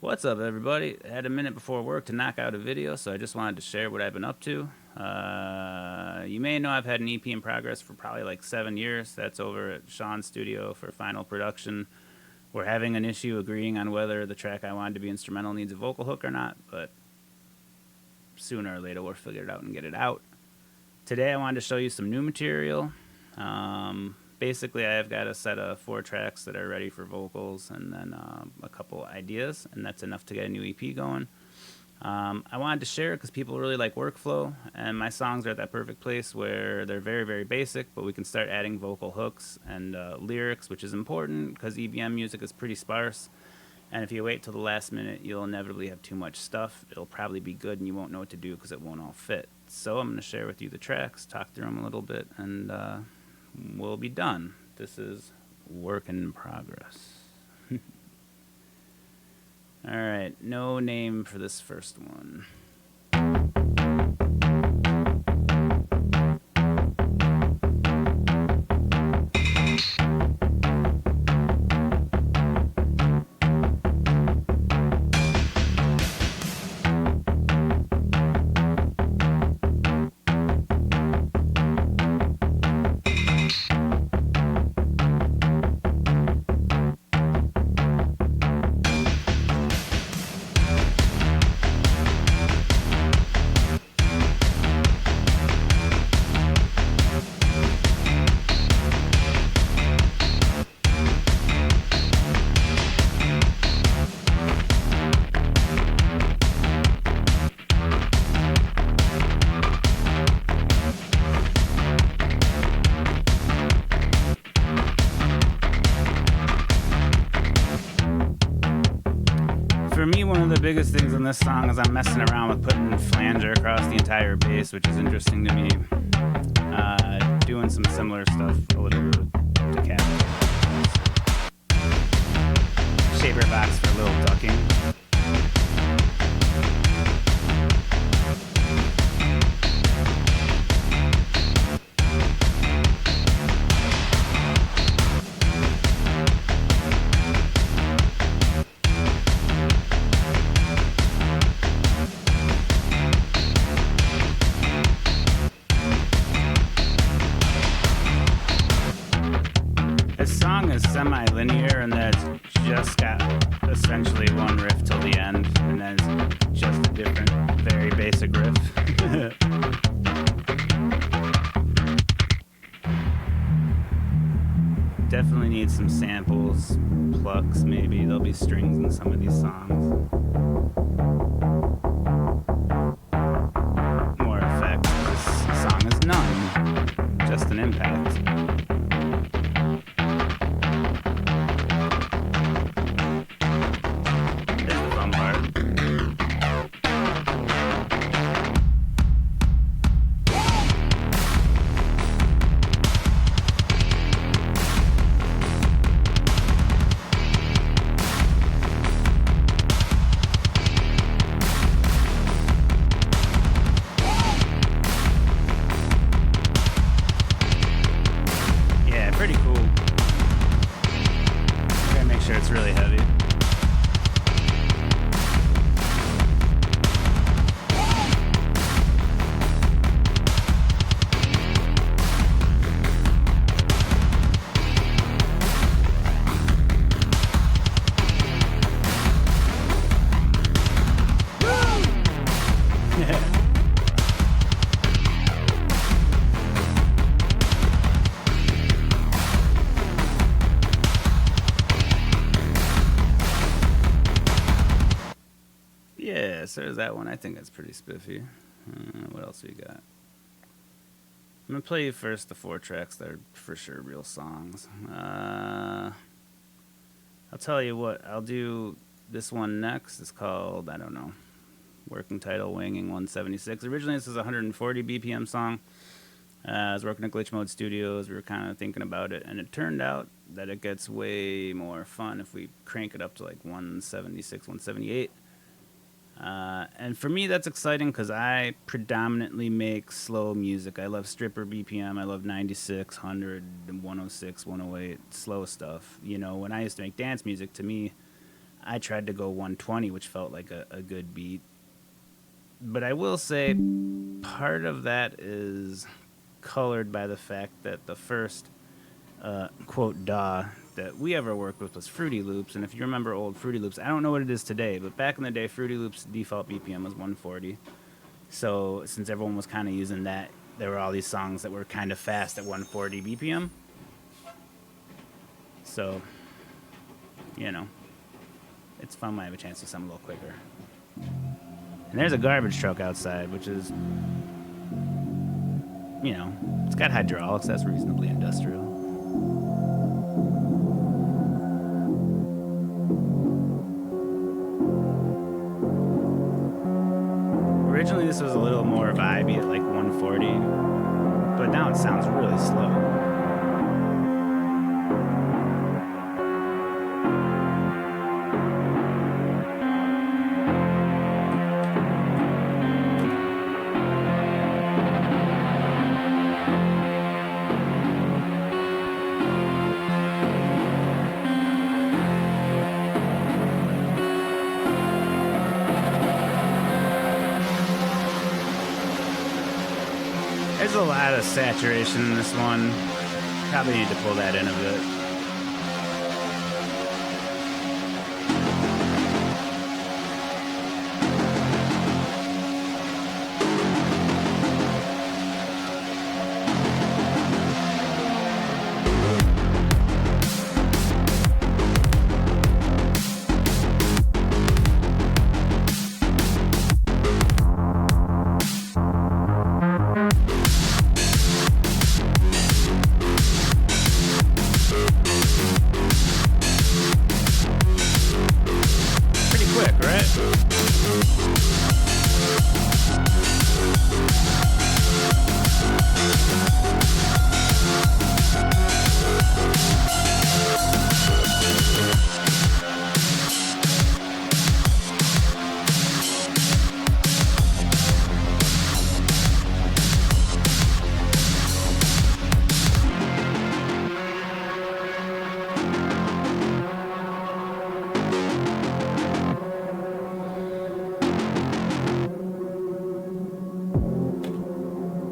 What's up, everybody? I had a minute before work to knock out a video, so I just wanted to share what I've been up to. You may know I've had an EP in progress for probably like 7 years. That's over at Sean's studio for final production. We're having an issue agreeing on whether the track I wanted to be instrumental needs a vocal hook or not, but sooner or later we'll figure it out and get it out. Today I wanted to show you some new material. Basically, I've got a set of 4 tracks that are ready for vocals and then a couple ideas, and that's enough to get a new EP going. I wanted to share it because people really like workflow, and my songs are at that perfect place where they're very, very basic, but we can start adding vocal hooks and lyrics, which is important because EBM music is pretty sparse. And if you wait till the last minute, you'll inevitably have too much stuff. It'll probably be good, and you won't know what to do because it won't all fit. So I'm going to share with you the tracks, talk through them a little bit, and we'll be done. This is work in progress. All right, no name for this first one. For me, one of the biggest things in this song is I'm messing around with putting flanger across the entire bass, which is interesting to me. Doing some similar stuff a little bit with Decay. Shaper box for a little ducking. This song is semi-linear and then it's just got essentially one riff till the end, and then it's just a different, very basic riff. Definitely need some samples, plucks maybe. There'll be strings in some of these songs. More effect. This song is none. Just an impact. Pretty cool. I gotta make sure it's really heavy. Yeah, so there's that one. I think that's pretty spiffy. What else we got? I'm going to play you first the 4 tracks that are for sure real songs. I'll tell you what, I'll do this one next. It's called, I don't know, working title, Wanging 176. Originally, this is a 140 BPM song. I was working at Glitch Mode Studios. We were kind of thinking about it, and it turned out that it gets way more fun if we crank it up to like 176, 178. And for me, that's exciting because I predominantly make slow music. I love stripper BPM. I love 96, 100, 106, 108, slow stuff. You know, when I used to make dance music, to me, I tried to go 120, which felt like a good beat. But I will say part of that is colored by the fact that the first quote DAW that we ever worked with was Fruity Loops. And if you remember old Fruity Loops, I don't know what it is today, but back in the day, Fruity Loops default BPM was 140. So since everyone was kind of using that, there were all these songs that were kind of fast at 140 BPM. So, you know, it's fun when I have a chance to do something a little quicker. And there's a garbage truck outside, which is, you know, it's got hydraulics. That's reasonably industrial. Originally, this was a little more vibey at like 140, but now it sounds really slow. There's a lot of saturation in this one. Probably need to pull that in a bit.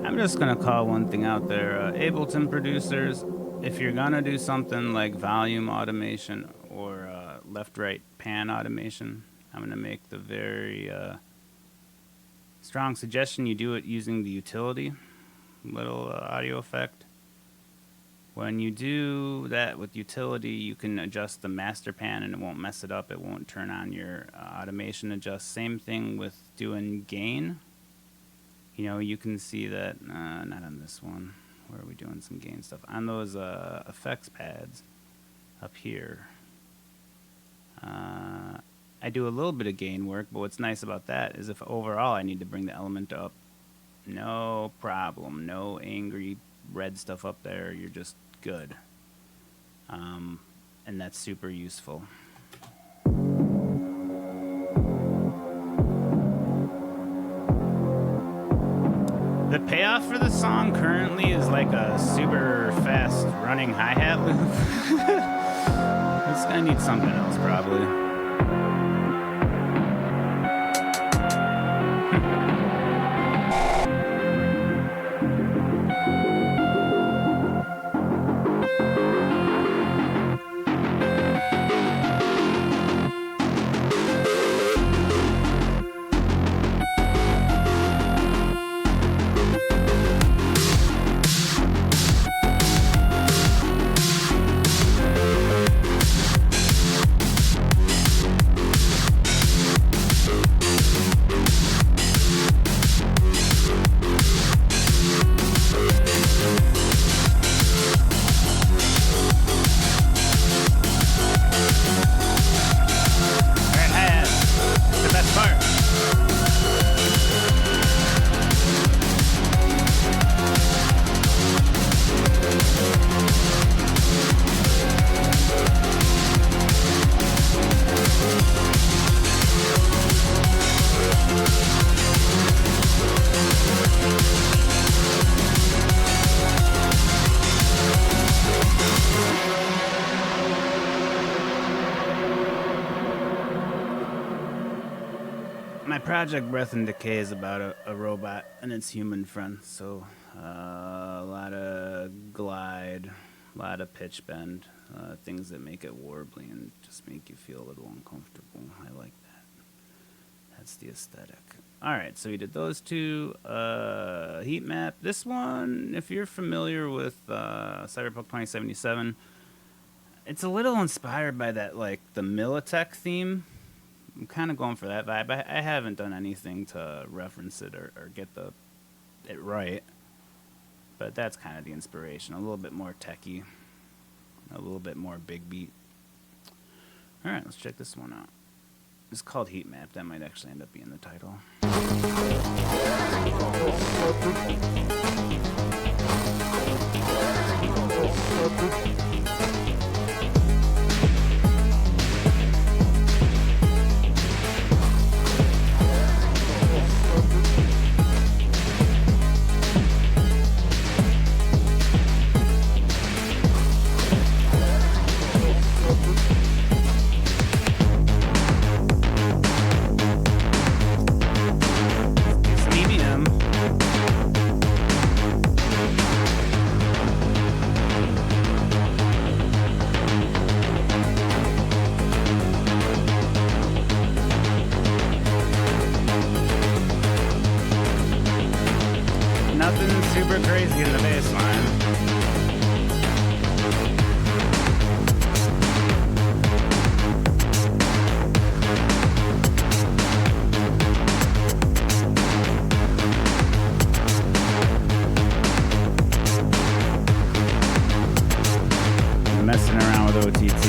I'm just gonna call one thing out there. Ableton producers, if you're gonna do something like volume automation or left-right pan automation, I'm gonna make the very strong suggestion you do it using the utility little audio effect. When you do that with utility, you can adjust the master pan and it won't mess it up. It won't turn on your automation adjust. Same thing with doing gain. You know, you can see that, not on this one. Where are we doing some gain stuff? On those effects pads up here. I do a little bit of gain work, but what's nice about that is if overall I need to bring the element up, no problem. No angry red stuff up there. You're just good. And that's super useful. The payoff for the song currently is like a super fast running hi-hat loop. It's gonna need something else probably. my project Breath and Decay is about a robot and its human friend. So a lot of glide, a lot of pitch bend, things that make it warbly and just make you feel a little uncomfortable. I like that. That's the aesthetic. All right, so we did those two. Heatmap. This one, if you're familiar with Cyberpunk 2077, it's a little inspired by that, like the Militech theme. I'm kind of going for that vibe. I haven't done anything to reference it or get it right, but that's kind of the inspiration. A little bit more techy, a little bit more big beat. All right, let's check this one out. It's called Heatmap. That might actually end up being the title. Nothing super crazy in the bass line. Messing around with OTT.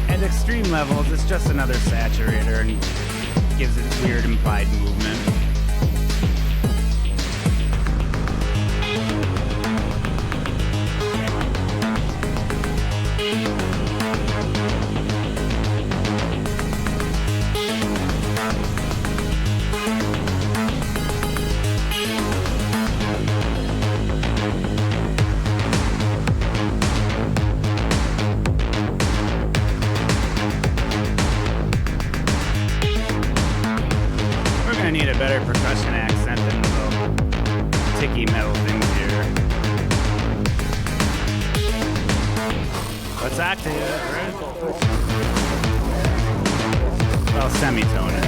At extreme levels, it's just another saturator and gives it weird implied movement. I need a better percussion accent than little ticky metal things here. Let's octave it, right? Well, semitone it.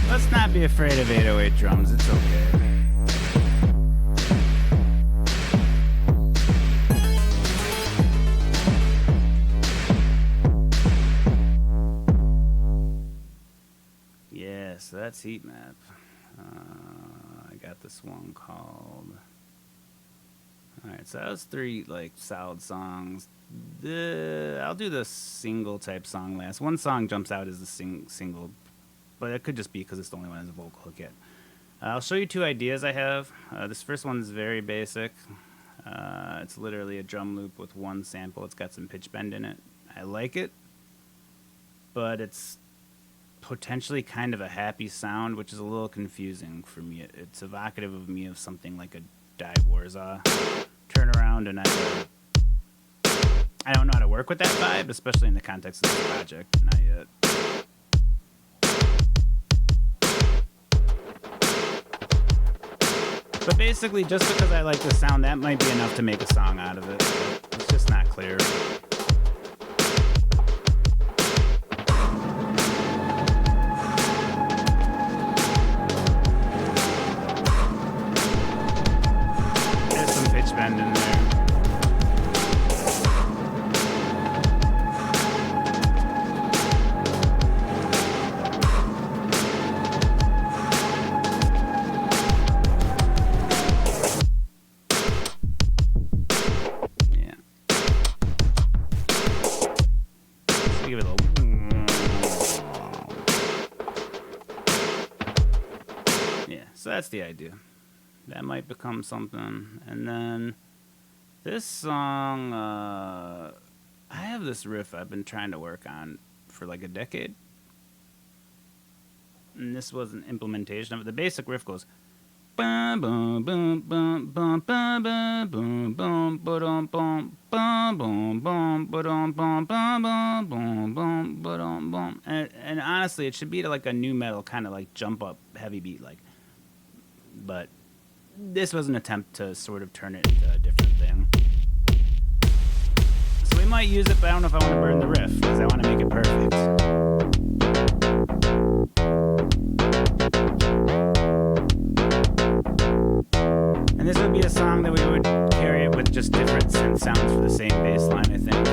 Let's not be afraid of 808 drums, it's okay. Yeah, so that's Heatmap. I got this one called... Alright, so that was 3 like solid songs. I'll do the single type song last. One song jumps out as the single, but it could just be because it's the only one that has a vocal hook yet. I'll show you 2 ideas I have. This first one is very basic. It's literally a drum loop with 1 sample. It's got some pitch bend in it. I like it, but it's potentially kind of a happy sound, which is a little confusing for me. It's evocative of me of something like a Die Warza turnaround, and I don't know how to work with that vibe, especially in the context of this project. Not yet. But basically, just because I like the sound, that might be enough to make a song out of it. But it's just not clear. There's some pitch bend in there. So that's the idea. That might become something. And then this song, I have this riff I've been trying to work on for like a decade. And this was an implementation of it. The basic riff goes bum bum bum bum bum bum bum bum bum bum bum bum bum bum bum bum bum bum bum. And honestly, it should be like a new metal kind of like jump up heavy beat like. But this was an attempt to sort of turn it into a different thing. So we might use it, but I don't know if I want to burn the riff because I want to make it perfect. And this would be a song that we would carry it with just different synth sounds for the same bass line, I think.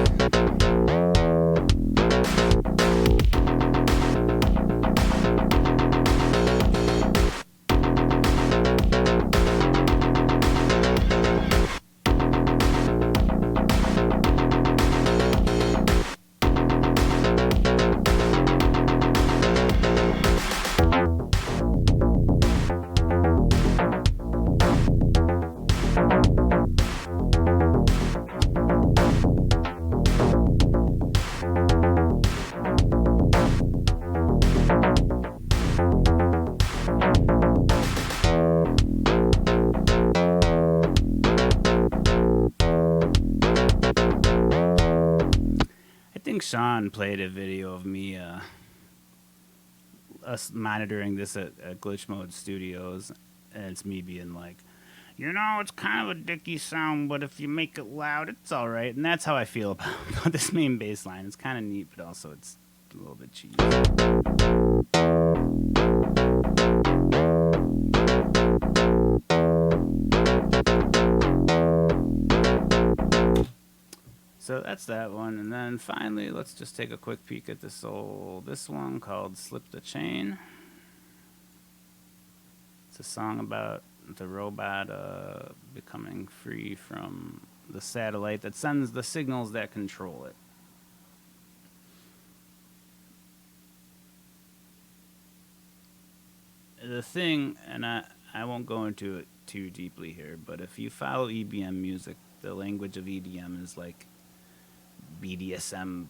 Sean played a video of me us monitoring this at Glitch Mode Studios, and it's me being like, you know, it's kind of a dicky sound, but if you make it loud, it's all right. And that's how I feel about this main bass line. It's kind of neat, but also it's a little bit cheesy. So that's that one, and then finally, let's just take a quick peek at this one called "Slip the Chain." It's a song about the robot becoming free from the satellite that sends the signals that control it. The thing, and I won't go into it too deeply here, but if you follow EBM music, the language of EDM is like BDSM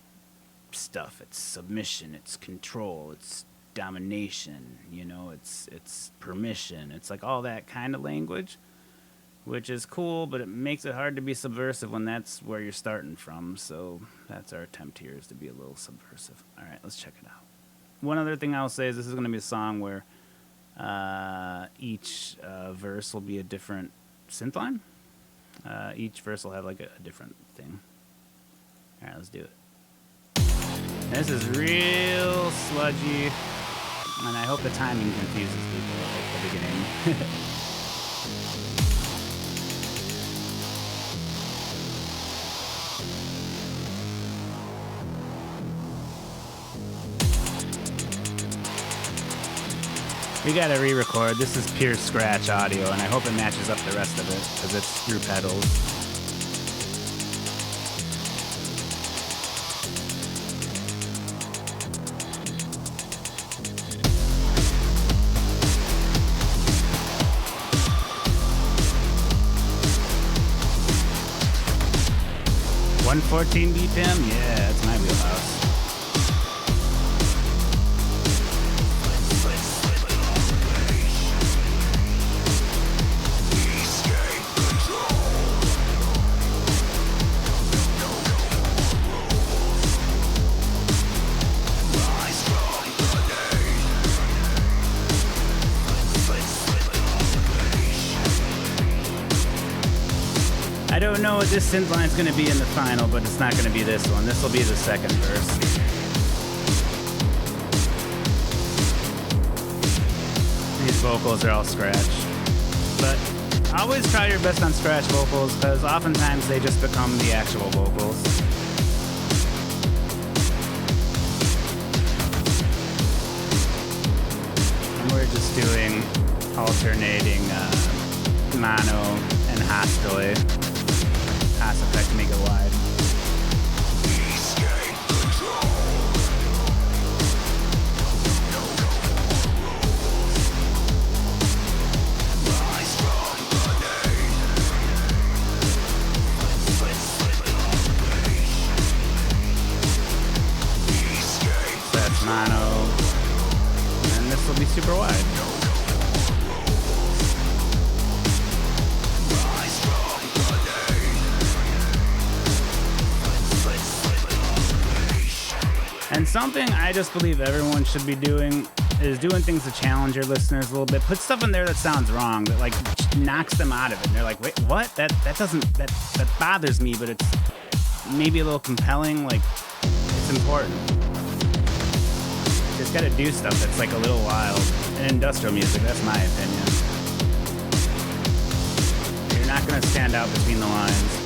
stuff. It's submission, it's control, it's domination, you know, it's permission. It's like all that kind of language, which is cool, but it makes it hard to be subversive when that's where you're starting from. So that's our attempt here, is to be a little subversive. All right, let's check it out. One other thing I'll say is this is going to be a song where each verse will be a different synth line. Each verse will have like a different thing. All right, let's do it. This is real sludgy, and I hope the timing confuses people at the beginning. We gotta re-record. This is pure scratch audio, and I hope it matches up the rest of it, because it's through pedals. .14 BPM? Yeah, that's my wheelhouse. I don't know what this synth line's going to be in the final, but it's not going to be this one. This will be the second verse. These vocals are all scratched. But always try your best on scratch vocals, because oftentimes they just become the actual vocals. And we're just doing alternating mono and Haas delay. Haas effect to make it wide. That's mono. And this will be super wide. And something I just believe everyone should be doing is doing things to challenge your listeners a little bit. Put stuff in there that sounds wrong, that like knocks them out of it. And they're like, wait, what? That bothers me, but it's maybe a little compelling. Like, it's important. Just gotta do stuff that's like a little wild. In industrial music, that's my opinion. You're not gonna stand out between the lines.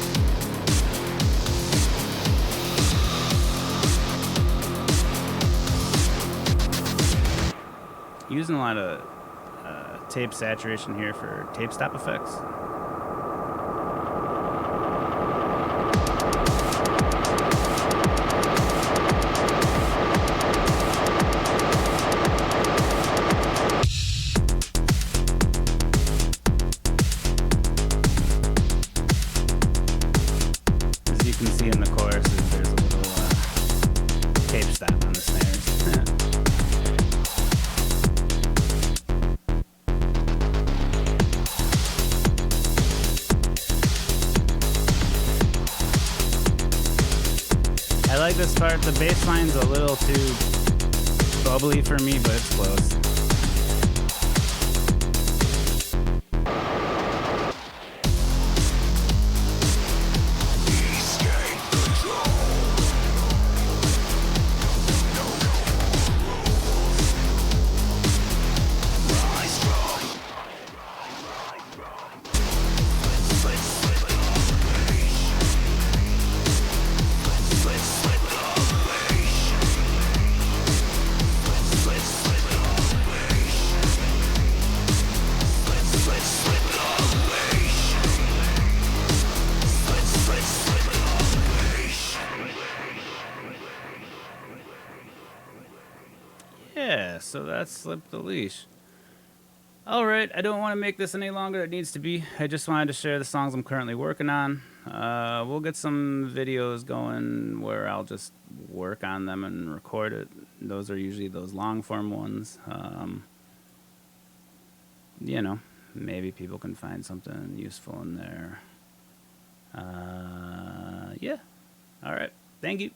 Using a lot of tape saturation here for tape stop effects. As you can see in the choruses, there's a little tape stop on the snares. I like this part. The bass line's a little too bubbly for me, but it's close. Yeah, so that's Slip the Leash. Alright, I don't want to make this any longer than it needs to be. I just wanted to share the songs I'm currently working on. We'll get some videos going where I'll just work on them and record it. Those are usually those long form ones. You know, maybe people can find something useful in there. Yeah. Alright, thank you.